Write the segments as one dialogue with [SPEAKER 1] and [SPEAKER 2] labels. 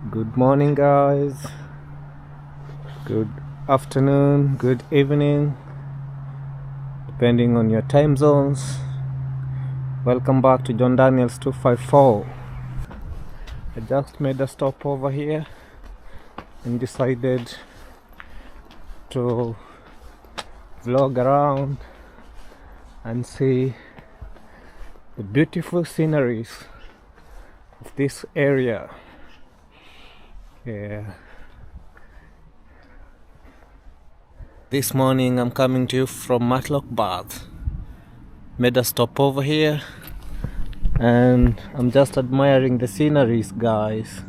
[SPEAKER 1] Good morning, guys. Good afternoon, good evening, depending on your time zones. Welcome back to John Daniels 254. I just made a stop over here and decided to vlog around and see the beautiful sceneries of this area. Yeah. This morning I'm coming to you from Matlock Bath. Made a stop over here and I'm just admiring the sceneries, guys.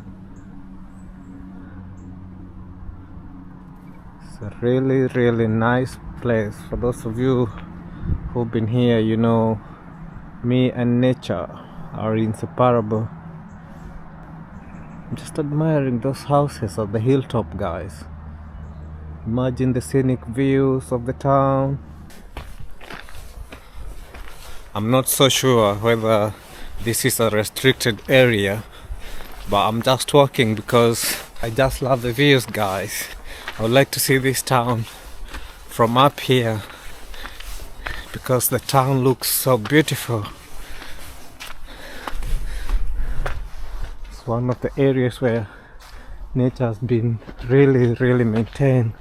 [SPEAKER 1] It's a really nice place. For those of you who've been here, you know me and nature are inseparable. I'm just admiring those houses at the hilltop, guys. Imagine the scenic views of the town. I'm not so sure whether this is a restricted area, but I'm just walking because I just love the views, guys. I would like to see this town from up here because the town looks so beautiful. It's one of the areas where nature has been really maintained.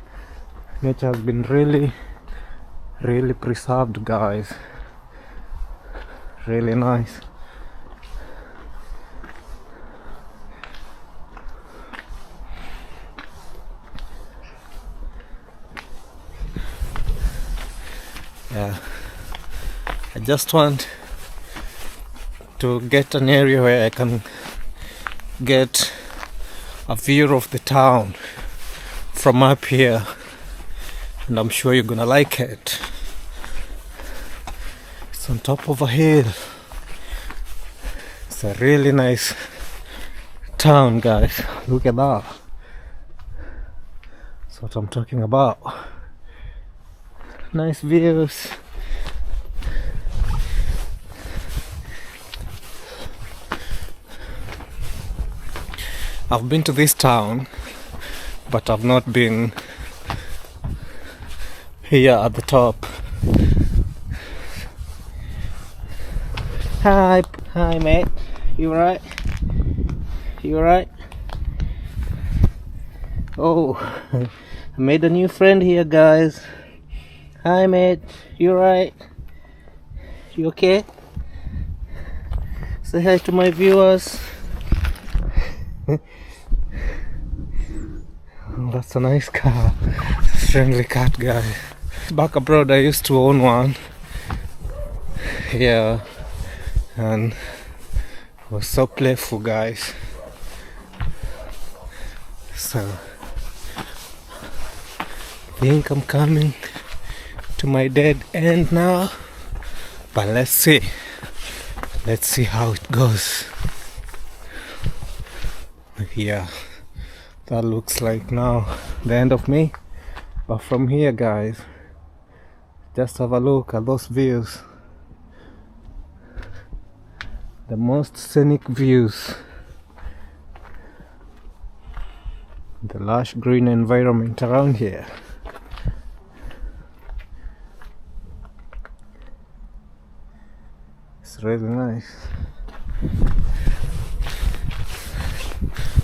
[SPEAKER 1] Nature has been really preserved, guys. Really nice. Yeah, I just want to get an area where I can get a view of the town from up here, and I'm sure you're gonna like it. It's on top of a hill. It's a really nice town, guys. Look at that. That's what I'm talking about. Nice views. I've been to this town, but I've not been here at the top. Hi mate. You alright? You alright? Oh, I made a new friend here, guys. Hi mate, you alright? You okay? Say hi to my viewers. Oh, that's a nice car. Friendly cat, guy. Back abroad I used to own one. Yeah, and it was so playful, guys. So I think I'm coming to my dead end now, but let's see how it goes. Yeah, that looks like now the end of me, but from here, guys, just have a look at those views. The most scenic views, the lush green environment around here. It's really nice.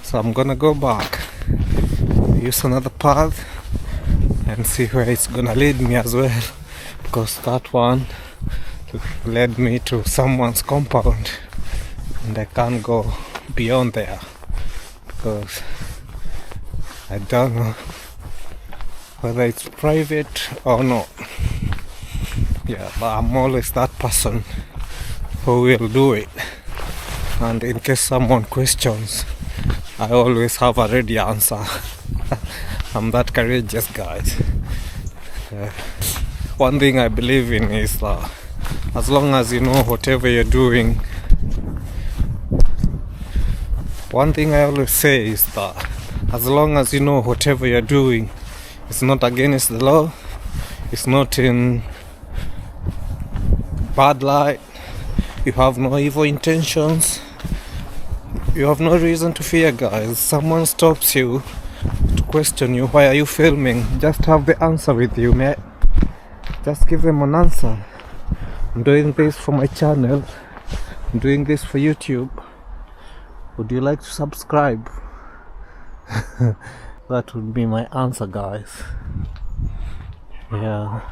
[SPEAKER 1] So I'm gonna go back, use another path and see where it's gonna lead me as well, because that one led me to someone's compound and I can't go beyond there because I don't know whether it's private or not. Yeah, but I'm always that person who will do it, and in case someone questions, I always have a ready answer. I'm that courageous, guys. One thing I believe in is that as long as you know whatever you're doing, one thing I always say is that as long as you know whatever you're doing, it's not against the law, it's not in bad light, you have no evil intentions, You have no reason to fear, guys. Someone stops you to question you, why are you filming? Just have the answer with you, mate. Just give them an answer. I'm doing this for my channel. I'm doing this for YouTube. Would you like to subscribe? That would be my answer, guys. Yeah.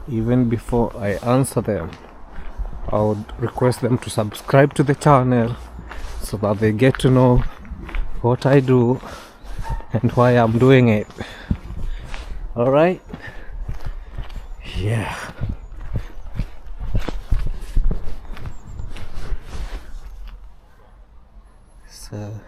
[SPEAKER 1] Even before I answer them, I would request them to subscribe to the channel so that they get to know what I do and why I'm doing it. Alright? Yeah. So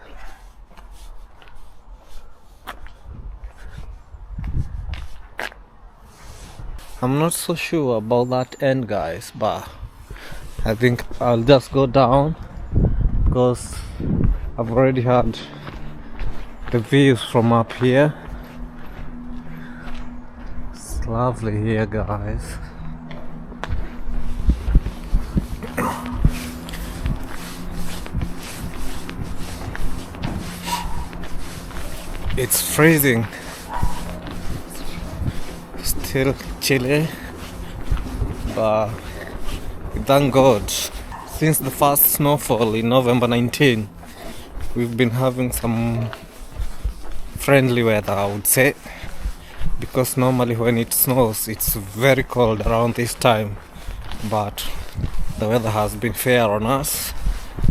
[SPEAKER 1] I'm not so sure about that end, guys, but I think I'll just go down because I've already had the views from up here. It's lovely here, guys. It's freezing. Still chilly, but thank God, since the first snowfall in November 19, we've been having some friendly weather, I would say, because normally when it snows it's very cold around this time, but the weather has been fair on us.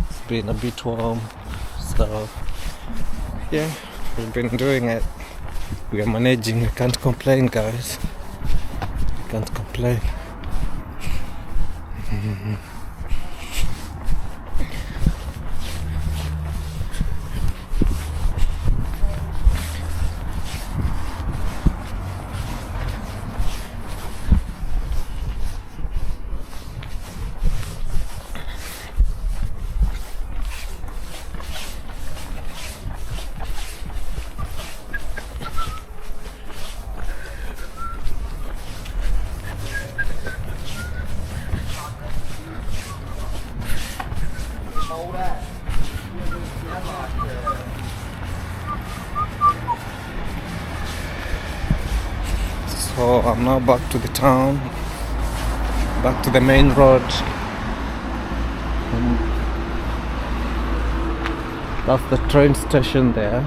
[SPEAKER 1] It's been a bit warm, so yeah, we've been doing it. We are managing. We can't complain, guys. Can't complain. So I'm now back to the town, back to the main road. That's the train station there.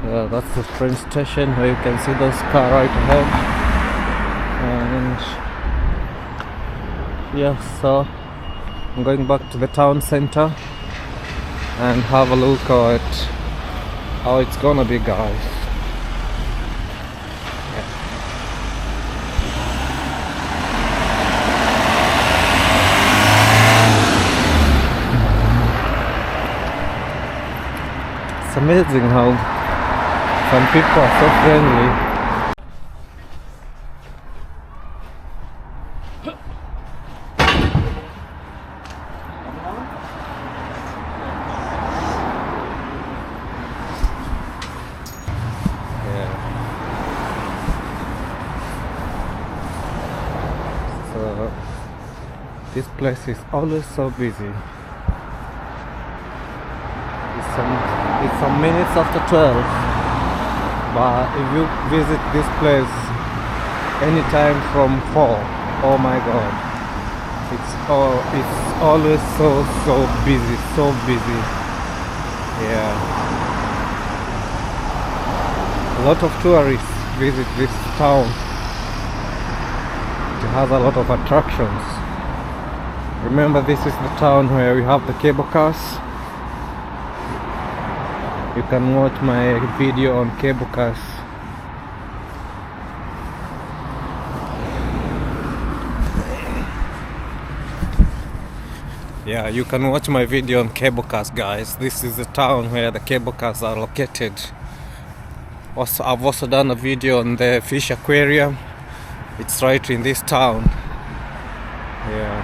[SPEAKER 1] That's the train station where you can see those cars right ahead. And yeah, so I'm going back to the town center and have a look at how it's gonna be, guys. It's amazing how some people are so friendly. Yeah. So this place is always so busy. It's some minutes after 12, but if you visit this place anytime from 4, oh my god, it's always so busy, so busy. Yeah, a lot of tourists visit this town. It has a lot of attractions. Remember, this is the town where we have the cable cars. You can watch my video on cable cars. Yeah, you can watch my video on cable cars, guys. This is the town where the cable cars are located. Also, I've also done a video on the fish aquarium. It's right in this town. Yeah,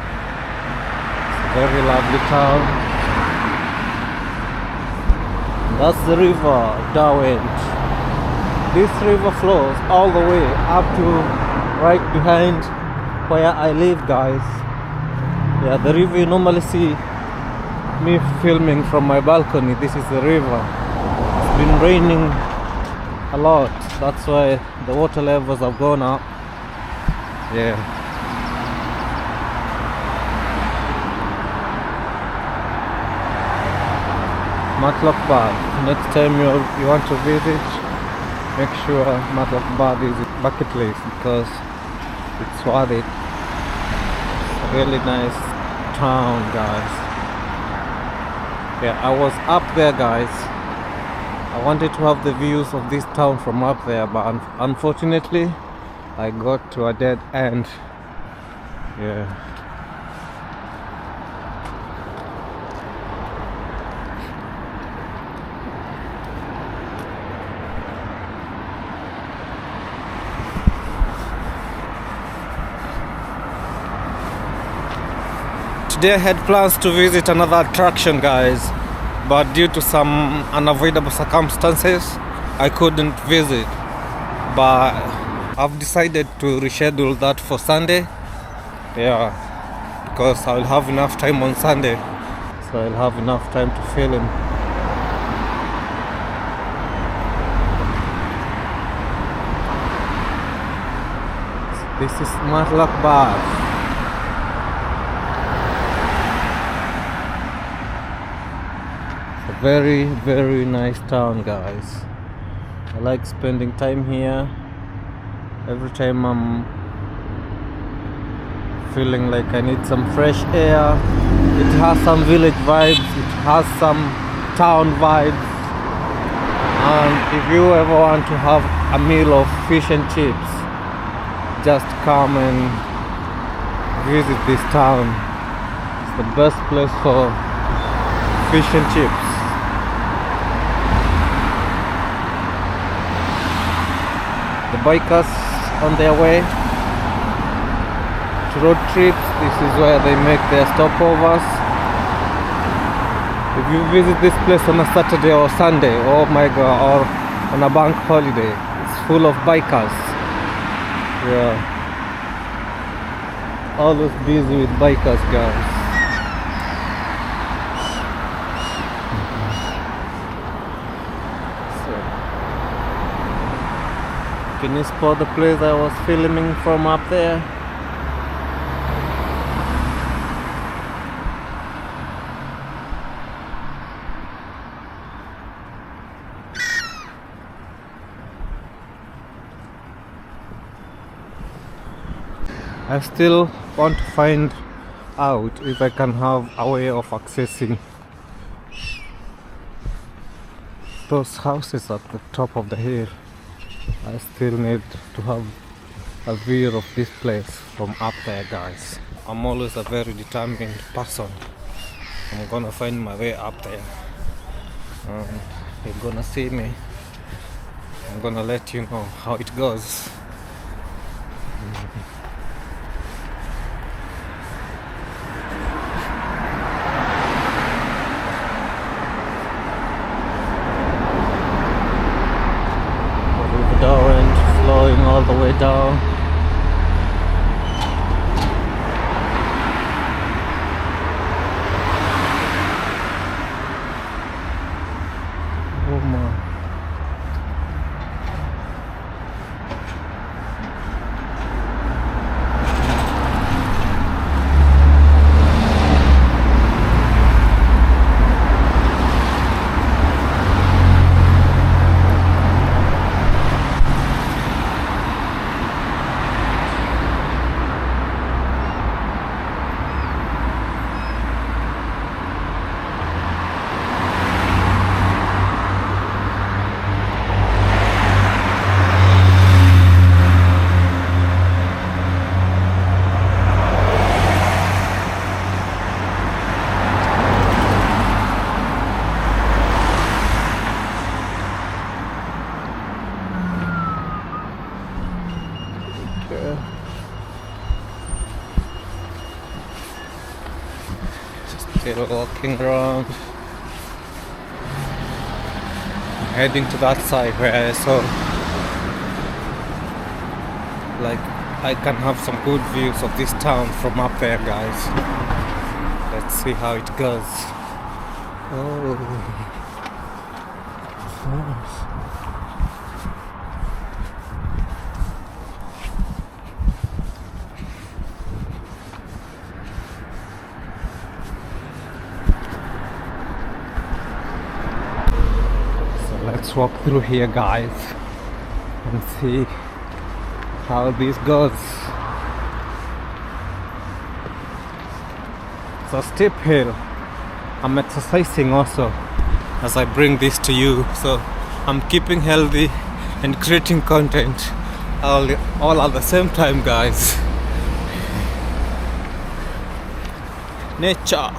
[SPEAKER 1] it's a very lovely town. That's the river, Darwin. This river flows all the way up to right behind where I live, guys. Yeah, the river you normally see me filming from my balcony. This is the river. It's been raining a lot. That's why the water levels have gone up. Yeah. Matlock Bath. Next time you want to visit, make sure Matlock Bath is a bucket list because it's worth it. It's a really nice town, guys. Yeah, I was up there, guys. I wanted to have the views of this town from up there, but unfortunately I got to a dead end. Yeah. Today I had plans to visit another attraction, guys, but due to some unavoidable circumstances I couldn't visit. But I've decided to reschedule that for Sunday. Yeah, because I'll have enough time on Sunday, so I'll have enough time to film. This is Matlock Bath. Very, very nice town, guys. I like spending time here. Every time I'm feeling like I need some fresh air. It has some village vibes, it has some town vibes. And if you ever want to have a meal of fish and chips, just come and visit this town. It's the best place for fish and chips. The bikers on their way to road trips, this is where they make their stopovers. If you visit this place on a Saturday or Sunday, oh my god, or on a bank holiday, it's full of bikers. Yeah, always busy with bikers, guys. Can you spot the place I was filming from up there? I still want to find out if I can have a way of accessing those houses at the top of the hill. I still need to have a view of this place from up there, guys. I'm always a very determined person. I'm gonna find my way up there. You're gonna see me. I'm gonna let you know how it goes. Flowing all the way down. Oh my. Still walking around, heading to that side where I saw like I can have some good views of this town from up there, guys. Let's see how it goes. Oh, nice. So let's walk through here, guys, and see how this goes. It's a steep hill. I'm exercising also as I bring this to you, so I'm keeping healthy and creating content all at the same time, guys. Nature.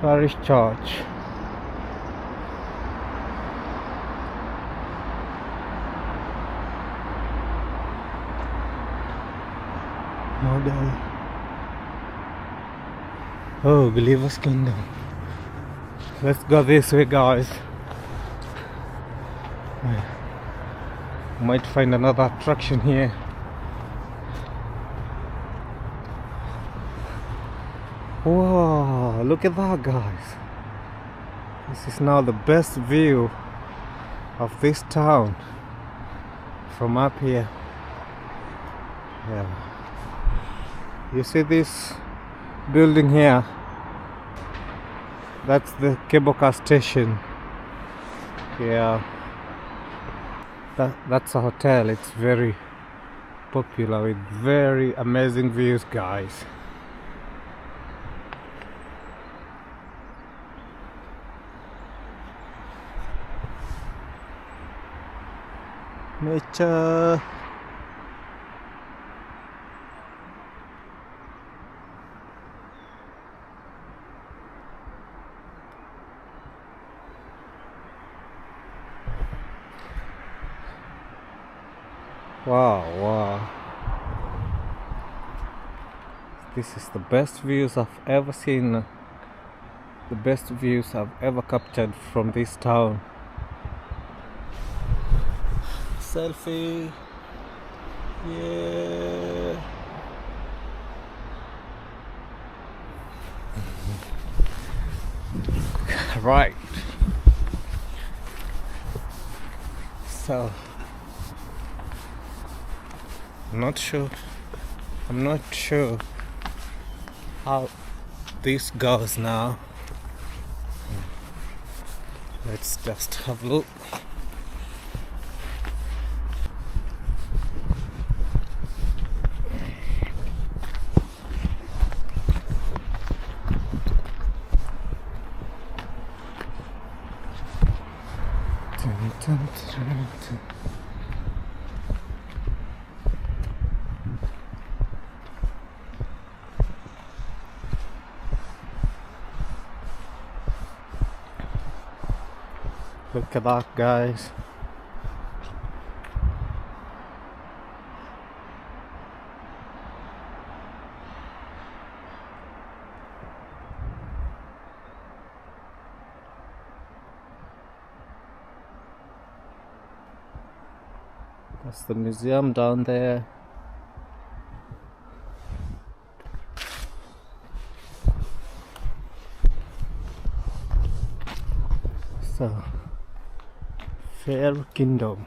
[SPEAKER 1] Parish Church. Model. Oh, Believer's Kingdom. Let's go this way, guys. Might find another attraction here. Whoa, look at that, guys. This is now the best view of this town from up here. Yeah. You see this building here? That's the cable car station. Yeah. That's a hotel. It's very popular with very amazing views, guys. Nature. Wow. This is the best views I've ever seen. The best views I've ever captured from this town. Selfie. Yeah. Right. So I'm not sure how this goes now. Let's just have a look. Look at that, guys. That's the museum down there. So, Fair Kingdom.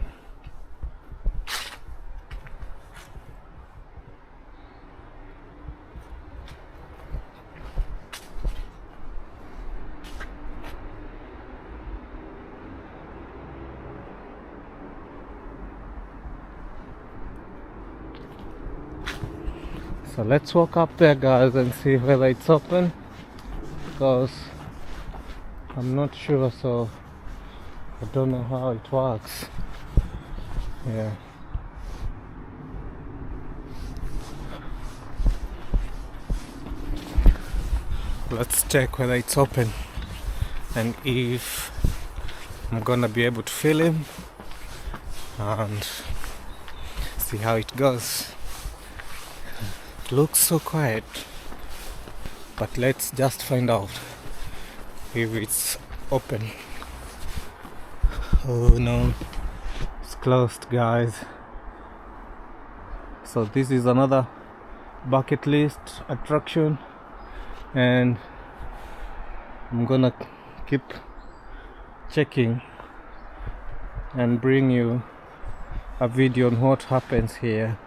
[SPEAKER 1] So let's walk up there, guys, and see whether it's open, because I'm not sure, so I don't know how it works. Yeah. Let's check whether it's open and if I'm gonna be able to film and see how it goes. It looks so quiet, but let's just find out if it's open. Oh no, it's closed, guys. So this is another bucket list attraction, and I'm gonna keep checking and bring you a video on what happens here.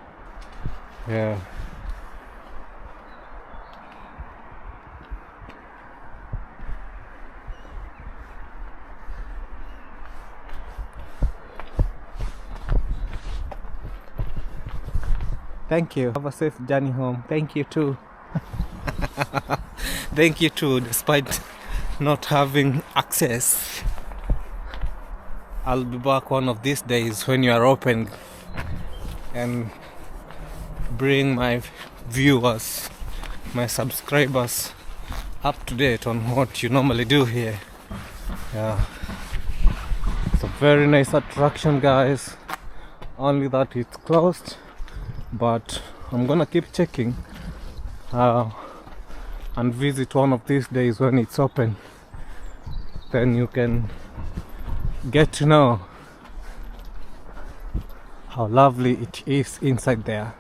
[SPEAKER 1] Yeah. Thank you. Have a safe journey home. Thank you too. Thank you too, despite not having access. I'll be back one of these days when you are open and bring my viewers, my subscribers, up to date on what you normally do here. Yeah. It's a very nice attraction, guys. Only that it's closed, but I'm gonna keep checking and visit one of these days when it's open. Then you can get to know how lovely it is inside there.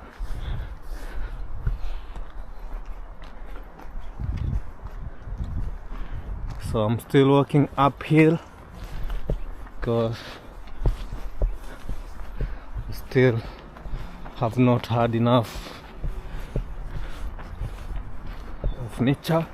[SPEAKER 1] So I'm still walking uphill because I still have not had enough of nature.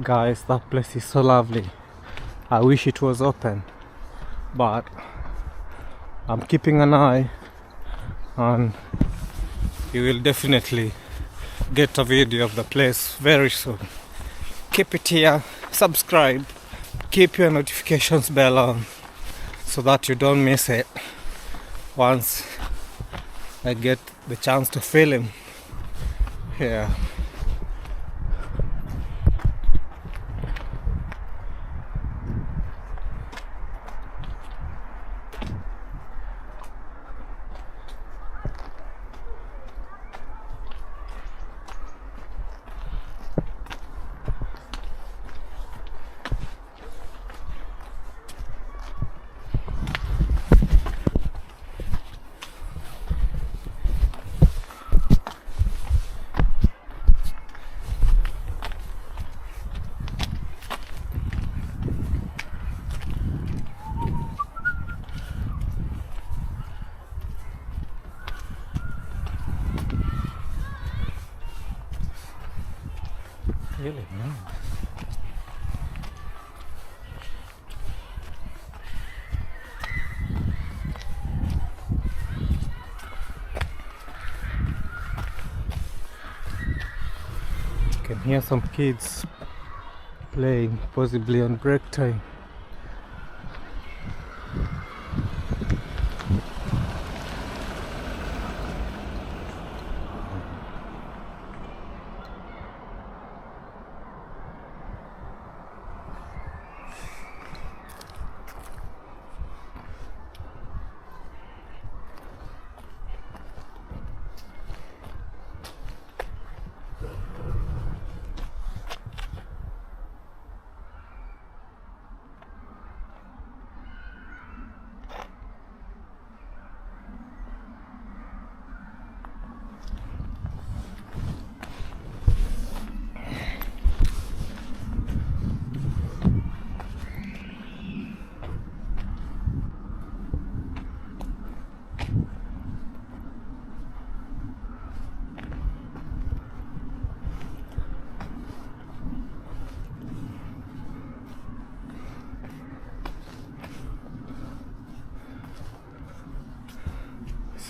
[SPEAKER 1] Guys, that place is so lovely. I wish it was open, but I'm keeping an eye, and you will definitely get a video of the place very soon. Keep it here, subscribe, keep your notifications bell on so that you don't miss it once I get the chance to film here. Really nice. You can hear some kids playing, possibly on break time.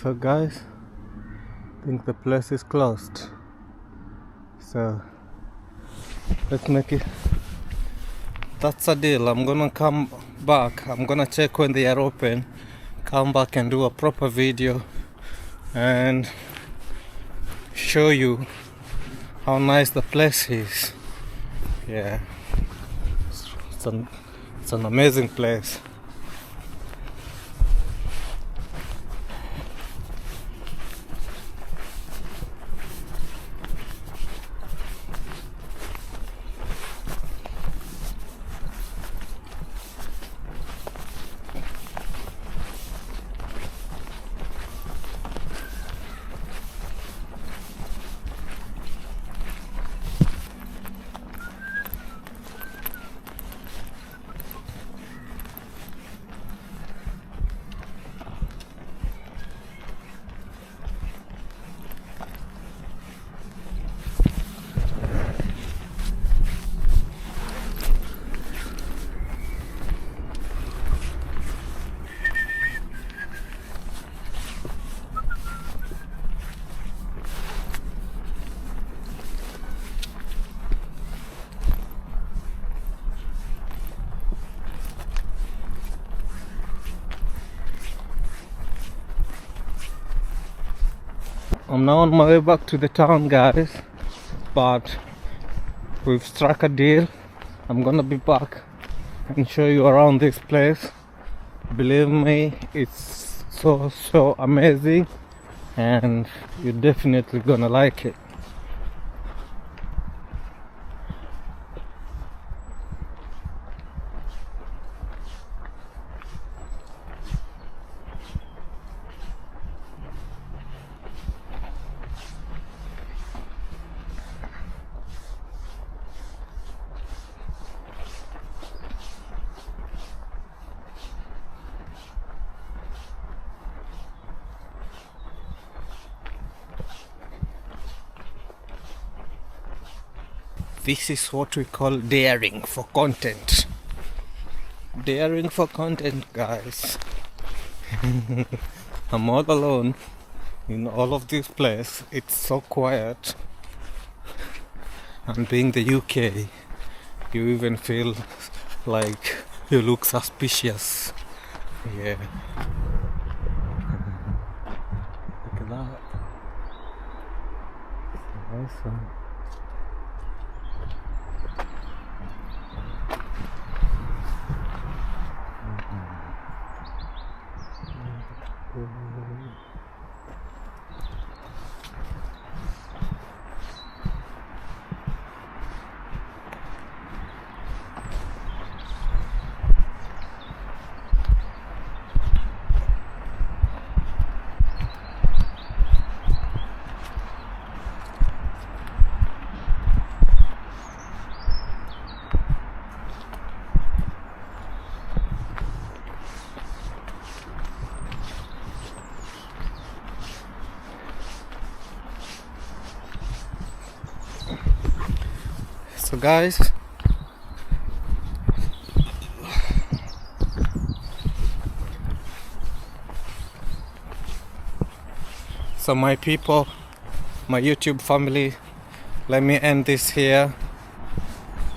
[SPEAKER 1] So guys, I think the place is closed, so let's make it. That's a deal. I'm gonna come back. I'm gonna check when they are open, come back and do a proper video and show you how nice the place is. Yeah, it's an amazing place. I'm now on my way back to the town, guys, but we've struck a deal. I'm gonna be back and show you around this place. Believe me, it's so amazing and you're definitely gonna like it. This is what we call daring for content. Daring for content, guys. I'm all alone in all of this place. It's so quiet. And being the UK, you even feel like you look suspicious. Yeah. Look at that. Nice one. So guys, so my people, my YouTube family, let me end this here,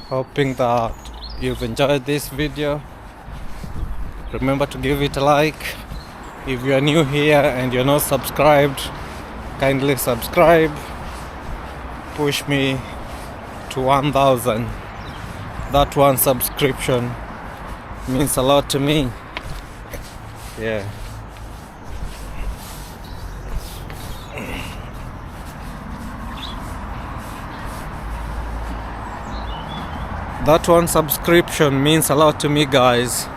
[SPEAKER 1] hoping that you've enjoyed this video. Remember to give it a like. If you are new here and you're not subscribed, kindly subscribe. Push me to 1,000. That one subscription means a lot to me. Yeah. That one subscription means a lot to me, guys.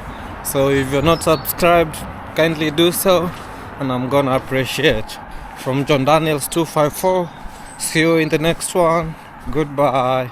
[SPEAKER 1] So if you're not subscribed, kindly do so, and I'm gonna appreciate. From John Daniels 254. See you in the next one. Goodbye.